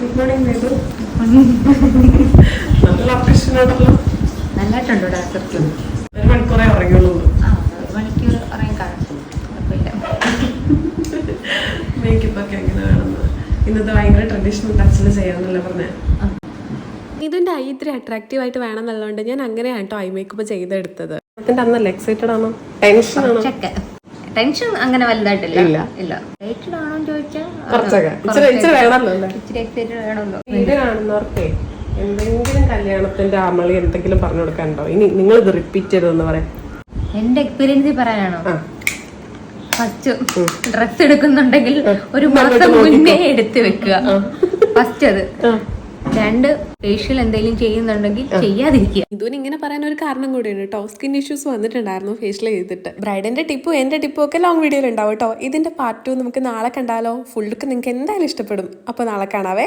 Good morning Methu. നല്ല അപ്രീഷനാണല്ലോ. നല്ലതായിട്ടുണ്ടോ ഡാക്ടർക്ക്? 1 മണിക്കൂറേ ഉറങ്ങിയുള്ളൂ. ആ, 1 മണിക്കൂർ ഉറങ്ങി കാണും. കുഴപ്പമില്ല. മേക്കപ്പൊക്കെ എങ്ങനെ വേണമെന്ന് ഇന്നത്തെ ഭയങ്കര ട്രഡീഷണൽ ടച്ചിൽ ചെയ്യാന്നല്ലേ പറഞ്ഞേ. ഇതിന്റെ ഐ ഇത്തിരി അട്രാക്റ്റീവ് ആയിട്ട് വേണമെന്നുള്ളതുകൊണ്ട് ഞാൻ അങ്ങനെയാണ് കേട്ടോ ഐ മേക്കപ്പ് ചെയ്തെടുത്തത്. അതിന്റെ അന്നല്ലേ എക്സൈറ്റഡ് ആണോ, ടെൻഷൻ ആണോ? ടെൻഷൻ അങ്ങനെ വലുതായിട്ടില്ല. ഇല്ല. എക്സൈറ്റഡ് ആണോ ചോദിച്ചാൽ ഇച്ചിരി വേണമല്ലോ അല്ലേ. ഇച്ചിരി എക്സൈറ്റഡ് വേണമല്ലോ. ഇത് കാണുന്നവർക്കേ എന്തെങ്കിലും കല്യാണത്തിന്റെ അമളി എന്തെങ്കിലും പറഞ്ഞു കൊടുക്കാനുണ്ടോ? ഇനി നിങ്ങൾ ഇത് റിപ്പീറ്റ് ചെയ്തെന്ന് പറയാം. എന്റെ എക്സ്പീരിയൻസ് പറയാനാണോ? ഫസ്റ്റ് ഡ്രസ് എടുക്കുന്നുണ്ടെങ്കിൽ 1 മാസം മുന്നേ എടുത്ത് വെക്കുക. ഫസ്റ്റ് അത്. 2, ഫേഷ്യൽ എന്തെങ്കിലും ചെയ്യുന്നുണ്ടെങ്കിൽ ചെയ്യാതിരിക്കുക. ഇതിന് ഇങ്ങനെ പറയാൻ ഒരു കാരണം കൂടിയാണ് കേട്ടോ. സ്കിൻ ഇഷ്യൂസ് വന്നിട്ടുണ്ടായിരുന്നു ഫേഷ്യൽ ചെയ്തിട്ട്. ബ്രൈഡിന്റെ ടിപ്പും എന്റെ ടിപ്പും ഒക്കെ ലോങ് വീഡിയോയിൽ ഉണ്ടാവും കേട്ടോ. ഇതിന്റെ പാർട്ട് 2 നമുക്ക് നാളെ കണ്ടാലോ? ഫുൾ ലുക്ക് നിങ്ങൾക്ക് എന്തായാലും ഇഷ്ടപ്പെടും. അപ്പോൾ നാളെ കാണാവേ.